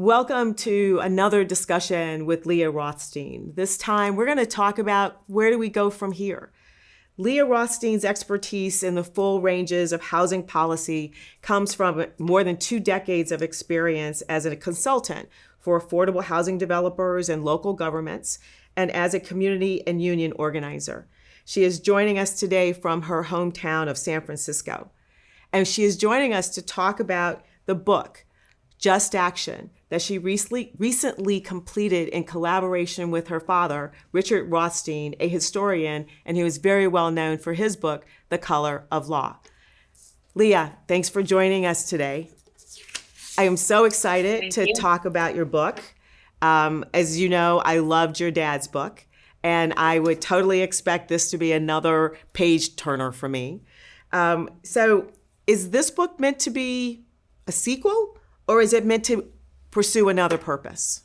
Welcome to another discussion with Leah Rothstein. This time we're going to talk about where do we go from here. Leah Rothstein's expertise in the full ranges of housing policy comes from more than 2 decades of experience as a consultant for affordable housing developers and local governments, and as a community and union organizer. She is joining us today from her hometown of San Francisco. And she is joining us to talk about the book, Just Action, that she recently completed in collaboration with her father, Richard Rothstein, a historian, and he was very well known for his book, The Color of Law. Leah, thanks for joining us today. I am so excited Thank to you. talk about your book. As you know, I loved your dad's book, and I would totally expect this to be another page turner for me. So is this book meant to be a sequel, or is it meant to pursue another purpose?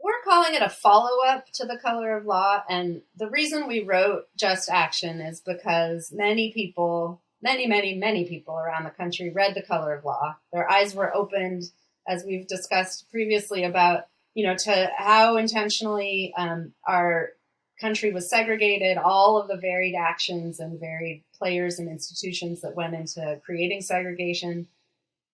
We're calling it a follow-up to The Color of Law, and the reason we wrote Just Action is because many people, many people around the country read The Color of Law. Their eyes were opened, as we've discussed previously, about to how intentionally our country was segregated, all of the varied actions and varied players and institutions that went into creating segregation.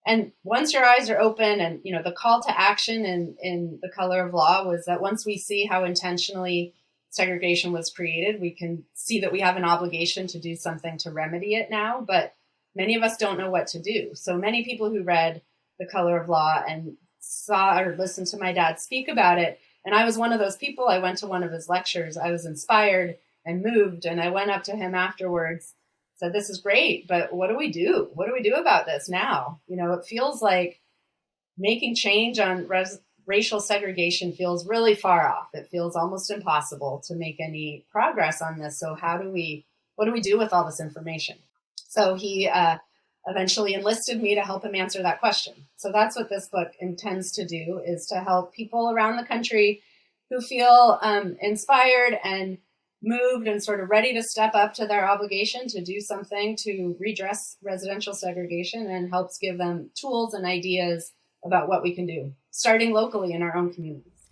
And once your eyes are open, and the call to action in The Color of Law was that once we see how intentionally segregation was created, we can see that we have an obligation to do something to remedy it now. But many of us don't know what to do. So many people who read The Color of Law and saw or listened to my dad speak about it, and I was one of those people. I went to one of his lectures. I was inspired and moved, and I went up to him afterwards, said, "This is great, but what do we do? What do we do about this now?" It feels like making change on racial segregation feels really far off. It feels almost impossible to make any progress on this. So what do we do with all this information? So he eventually enlisted me to help him answer that question. So that's what this book intends to do, is to help people around the country who feel inspired and moved and sort of ready to step up to their obligation to do something to redress residential segregation, and helps give them tools and ideas about what we can do, starting locally in our own communities.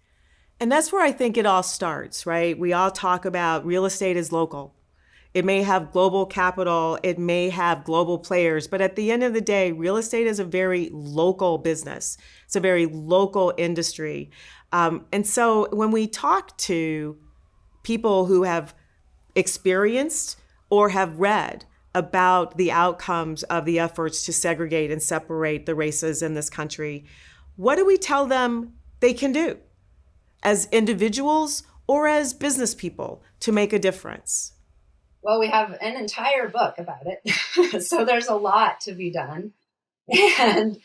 And that's where I think it all starts, right? We all talk about real estate is local. It may have global capital, it may have global players, but at the end of the day, real estate is a very local business. It's a very local industry. And so when we talk to people who have experienced or have read about the outcomes of the efforts to segregate and separate the races in this country, what do we tell them they can do as individuals or as business people to make a difference? Well, we have an entire book about it. So there's a lot to be done. And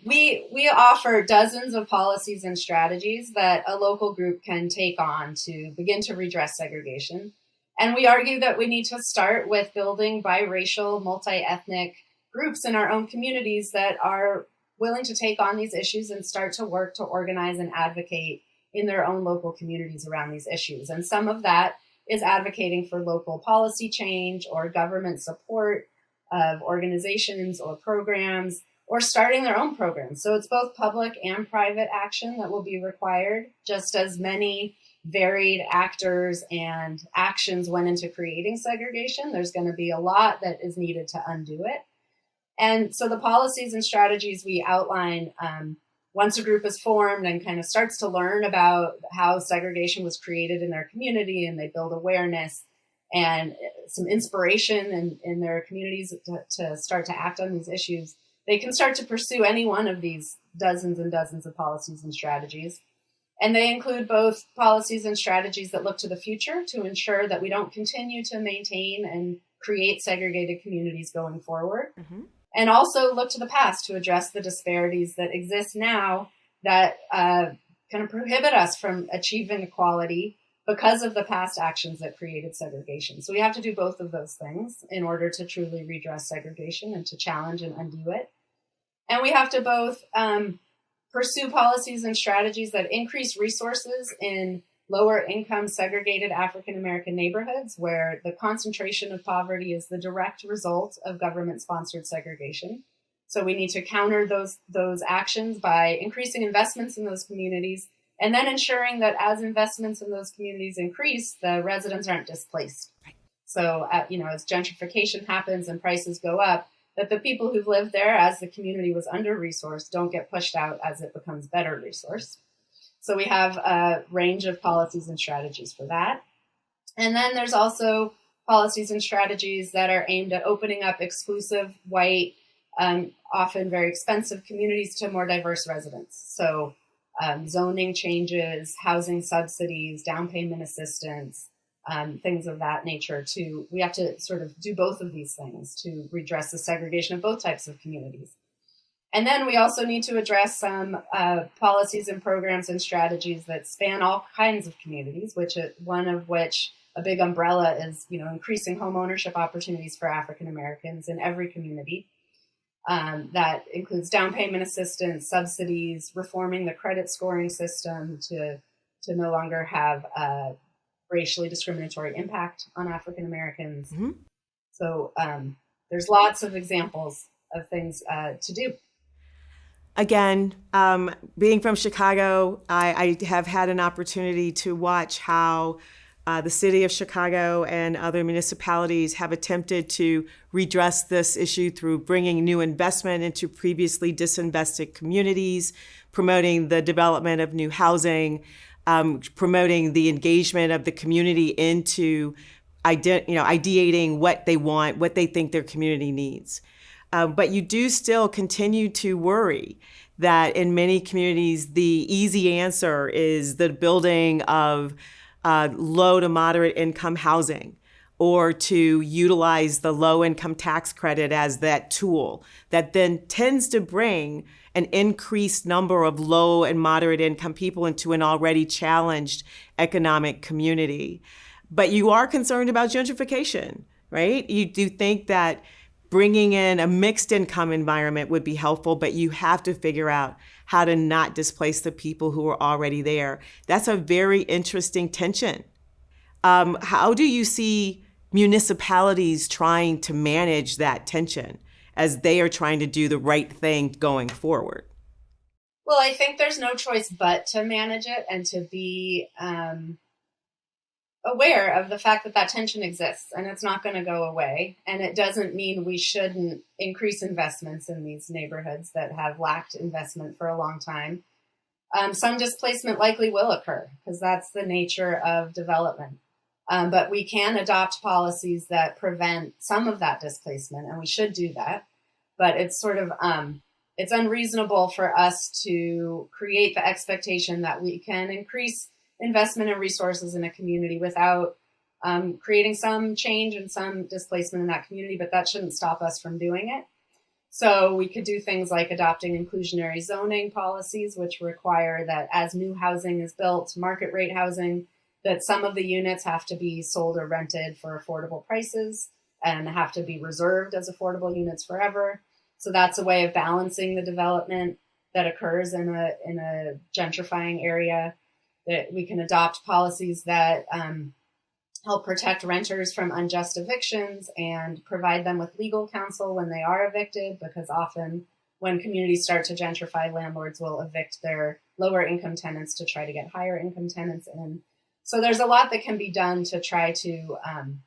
we offer dozens of policies and strategies that a local group can take on to begin to redress segregation. And we argue that we need to start with building biracial, multi-ethnic groups in our own communities that are willing to take on these issues and start to work to organize and advocate in their own local communities around these issues. And some of that is advocating for local policy change or government support of organizations or programs, or starting their own programs. So it's both public and private action that will be required. Just as many varied actors and actions went into creating segregation, there's going to be a lot that is needed to undo it. And so the policies and strategies we outline, once a group is formed and kind of starts to learn about how segregation was created in their community, and they build awareness and some inspiration in their communities to start to act on these issues, they can start to pursue any one of these dozens and dozens of policies and strategies. And they include both policies and strategies that look to the future to ensure that we don't continue to maintain and create segregated communities going forward. Mm-hmm. And also look to the past to address the disparities that exist now that kind of prohibit us from achieving equality because of the past actions that created segregation. So we have to do both of those things in order to truly redress segregation and to challenge and undo it. And we have to both pursue policies and strategies that increase resources in lower income segregated African American neighborhoods, where the concentration of poverty is the direct result of government sponsored segregation. So we need to counter those actions by increasing investments in those communities, and then ensuring that as investments in those communities increase, the residents aren't displaced. Right. So, as gentrification happens and prices go up, that the people who've lived there as the community was under-resourced don't get pushed out as it becomes better resourced. So we have a range of policies and strategies for that. And then there's also policies and strategies that are aimed at opening up exclusive, white, often very expensive communities to more diverse residents. So zoning changes, housing subsidies, down payment assistance, things of that nature. We have to sort of do both of these things to redress the segregation of both types of communities. And then we also need to address some policies and programs and strategies that span all kinds of communities, one of which a big umbrella is, increasing home ownership opportunities for African Americans in every community. That includes down payment assistance, subsidies, reforming the credit scoring system to no longer have racially discriminatory impact on African Americans. Mm-hmm. So there's lots of examples of things to do. Again, being from Chicago, I have had an opportunity to watch how the city of Chicago and other municipalities have attempted to redress this issue through bringing new investment into previously disinvested communities, promoting the development of new housing, promoting the engagement of the community into ideating what they want, what they think their community needs. But you do still continue to worry that in many communities, the easy answer is the building of low to moderate income housing, or to utilize the low income tax credit as that tool that then tends to bring an increased number of low and moderate income people into an already challenged economic community. But you are concerned about gentrification, right? You do think that bringing in a mixed income environment would be helpful, but you have to figure out how to not displace the people who are already there. That's a very interesting tension. How do you see municipalities trying to manage that tension as they are trying to do the right thing going forward? Well, I think there's no choice but to manage it and to be aware of the fact that tension exists and it's not going to go away. And it doesn't mean we shouldn't increase investments in these neighborhoods that have lacked investment for a long time. Some displacement likely will occur because that's the nature of development. But we can adopt policies that prevent some of that displacement, and we should do that. But it's sort of, it's unreasonable for us to create the expectation that we can increase investment and resources in a community without creating some change and some displacement in that community, but that shouldn't stop us from doing it. So we could do things like adopting inclusionary zoning policies, which require that as new housing is built, market rate housing, that some of the units have to be sold or rented for affordable prices and have to be reserved as affordable units forever. So that's a way of balancing the development that occurs in a gentrifying area. That we can adopt policies that help protect renters from unjust evictions and provide them with legal counsel when they are evicted, because often when communities start to gentrify, landlords will evict their lower income tenants to try to get higher income tenants in. So there's a lot that can be done to try to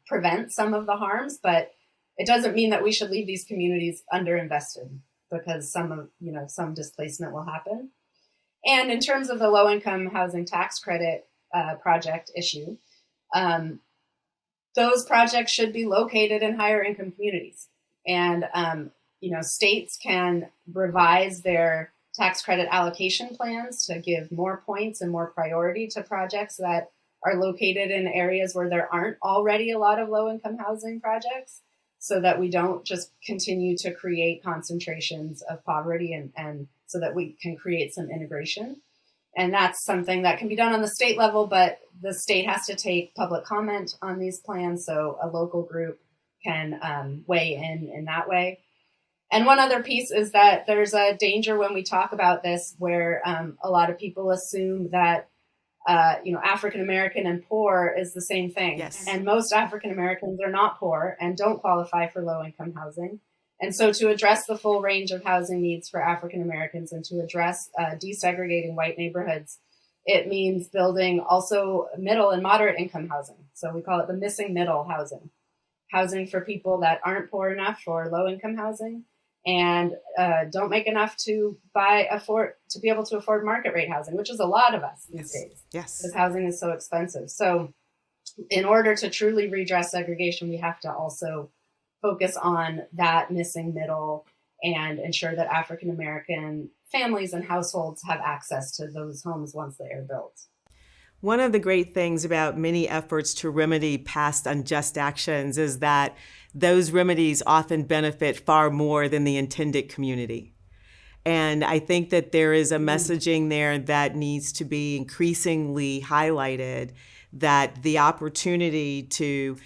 prevent some of the harms, but it doesn't mean that we should leave these communities underinvested, because some displacement will happen. And in terms of the low-income housing tax credit project issue, those projects should be located in higher-income communities. And, states can revise their tax credit allocation plans to give more points and more priority to projects that are located in areas where there aren't already a lot of low-income housing projects, so that we don't just continue to create concentrations of poverty and so that we can create some integration. And that's something that can be done on the state level, but the state has to take public comment on these plans, so a local group can weigh in that way. And one other piece is that there's a danger when we talk about this where a lot of people assume that African American and poor is the same thing. Yes. And most African Americans are not poor and don't qualify for low income housing. And so to address the full range of housing needs for African Americans and to address desegregating white neighborhoods, it means building also middle and moderate income housing. So we call it the missing middle housing, housing for people that aren't poor enough for low income housing and don't make enough to be able to afford market rate housing, which is a lot of us these days. Yes. Because housing is so expensive. So in order to truly redress segregation, we have to also focus on that missing middle and ensure that African American families and households have access to those homes once they are built. One of the great things about many efforts to remedy past unjust actions is that those remedies often benefit far more than the intended community. And I think that there is a messaging there that needs to be increasingly highlighted, that the opportunity to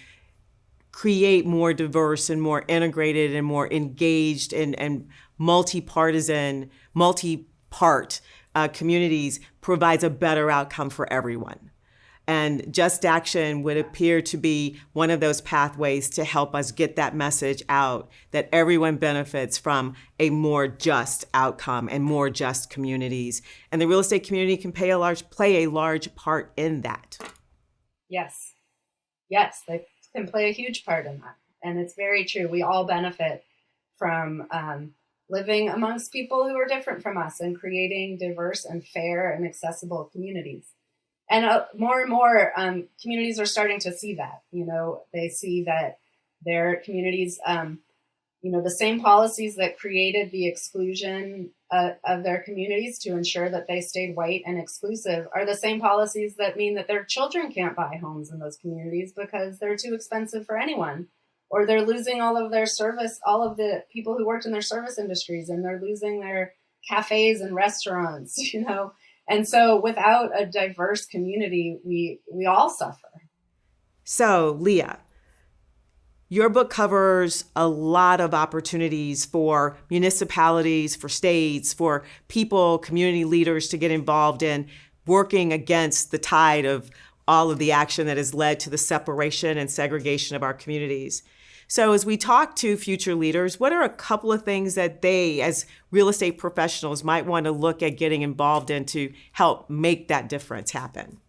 create more diverse and more integrated and more engaged and multi-partisan, multi-part communities provides a better outcome for everyone. And Just Action would appear to be one of those pathways to help us get that message out, that everyone benefits from a more just outcome and more just communities. And the real estate community can play a large part in that. Yes, they can play a huge part in that. And it's very true. We all benefit from living amongst people who are different from us and creating diverse and fair and accessible communities. And more and more communities are starting to see that. They see that their communities, the same policies that created the exclusion of their communities to ensure that they stayed white and exclusive are the same policies that mean that their children can't buy homes in those communities because they're too expensive for anyone, or they're losing all of the people who worked in their service industries, and they're losing their cafes and restaurants, And so without a diverse community, we all suffer. So, Leah, your book covers a lot of opportunities for municipalities, for states, for people, community leaders to get involved in working against the tide of all of the action that has led to the separation and segregation of our communities. So as we talk to future leaders, what are a couple of things that they, as real estate professionals, might want to look at getting involved in to help make that difference happen?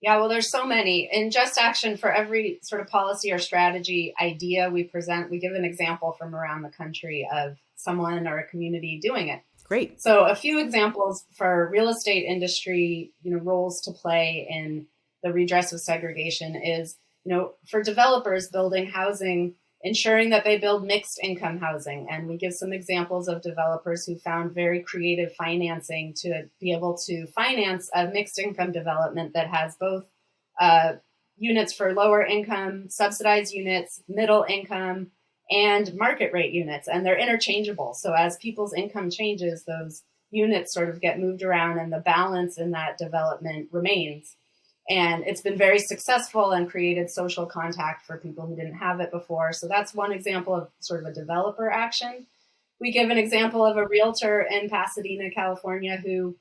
Yeah, well, there's so many. In Just Action, for every sort of policy or strategy idea we present, we give an example from around the country of someone or a community doing it. Great. So a few examples for real estate industry, roles to play in the redress of segregation is, for developers building housing, ensuring that they build mixed income housing. And we give some examples of developers who found very creative financing to be able to finance a mixed income development that has both units for lower income, subsidized units, middle income, and market rate units. And they're interchangeable. So as people's income changes, those units sort of get moved around and the balance in that development remains. And it's been very successful and created social contact for people who didn't have it before. So that's one example of sort of a developer action. We give an example of a realtor in Pasadena, California, who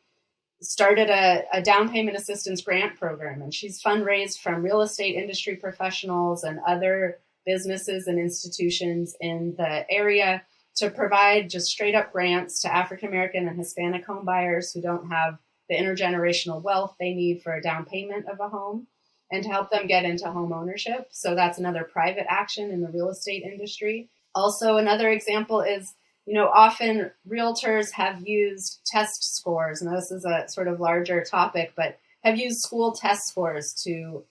started a down payment assistance grant program. And she's fundraised from real estate industry professionals and other businesses and institutions in the area to provide just straight up grants to African American and Hispanic home buyers who don't have the intergenerational wealth they need for a down payment of a home, and to help them get into home ownership. So that's another private action in the real estate industry. Also, another example is, often realtors have used test scores, and this is a sort of larger topic, but have used school test scores to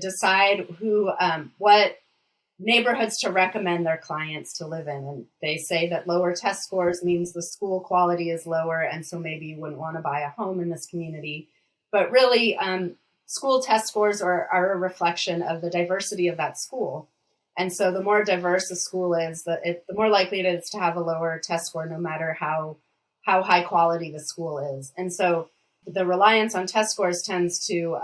decide what neighborhoods to recommend their clients to live in. And they say that lower test scores means the school quality is lower, and so maybe you wouldn't want to buy a home in this community. But really, school test scores are a reflection of the diversity of that school. And so the more diverse a school is, the more likely it is to have a lower test score, no matter how high quality the school is. And so the reliance on test scores tends to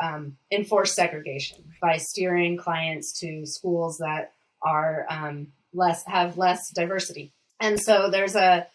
enforce segregation by steering clients to schools that are have less diversity. And so there's a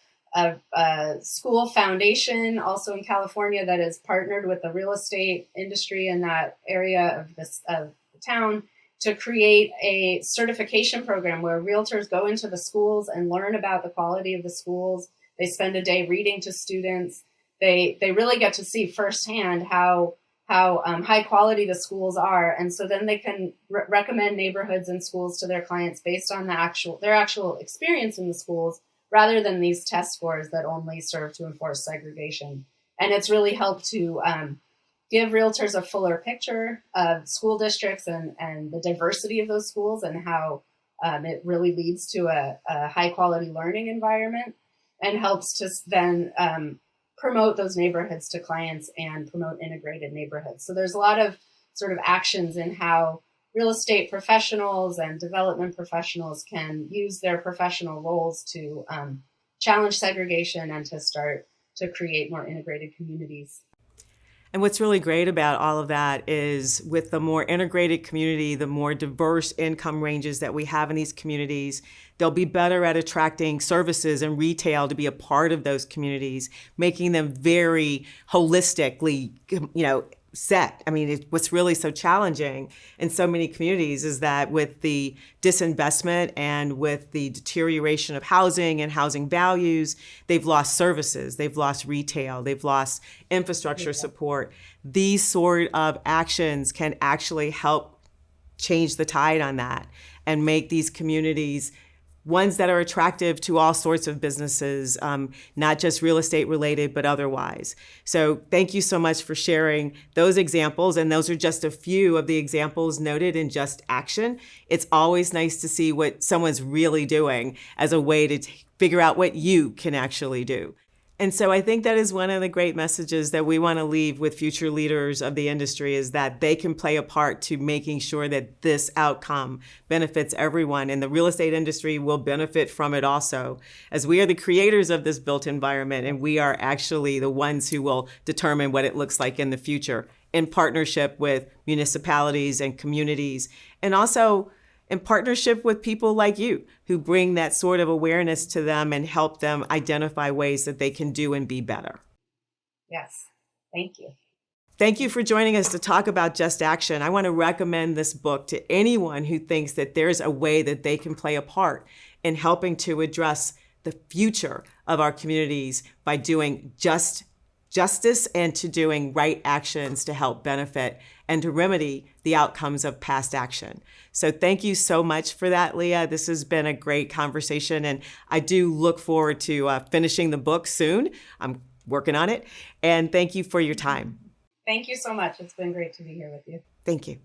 school foundation also in California that is partnered with the real estate industry in that area of the town to create a certification program where realtors go into the schools and learn about the quality of the schools. They spend a day reading to students. They really get to see firsthand how high quality the schools are, and so then they can recommend neighborhoods and schools to their clients based on their actual experience in the schools, rather than these test scores that only serve to enforce segregation. And it's really helped to give realtors a fuller picture of school districts and the diversity of those schools, and how it really leads to a high quality learning environment, and helps to then promote those neighborhoods to clients and promote integrated neighborhoods. So there's a lot of sort of actions in how real estate professionals and development professionals can use their professional roles to challenge segregation and to start to create more integrated communities. And what's really great about all of that is with the more integrated community, the more diverse income ranges that we have in these communities, they'll be better at attracting services and retail to be a part of those communities, making them very holistically, set. I mean, what's really so challenging in so many communities is that with the disinvestment and with the deterioration of housing and housing values, they've lost services, they've lost retail, they've lost infrastructure support. These sort of actions can actually help change the tide on that and make these communities ones that are attractive to all sorts of businesses, not just real estate related, but otherwise. So thank you so much for sharing those examples. And those are just a few of the examples noted in Just Action. It's always nice to see what someone's really doing as a way to figure out what you can actually do. And so I think that is one of the great messages that we want to leave with future leaders of the industry, is that they can play a part to making sure that this outcome benefits everyone. And the real estate industry will benefit from it also, as we are the creators of this built environment, and we are actually the ones who will determine what it looks like in the future in partnership with municipalities and communities, and also in partnership with people like you who bring that sort of awareness to them and help them identify ways that they can do and be better. Yes, thank you. Thank you for joining us to talk about Just Action. I want to recommend this book to anyone who thinks that there's a way that they can play a part in helping to address the future of our communities by doing justice and to doing right actions to help benefit and to remedy the outcomes of past action. So thank you so much for that, Leah. This has been a great conversation, and I do look forward to finishing the book soon. I'm working on it, and thank you for your time. Thank you so much. It's been great to be here with you. Thank you.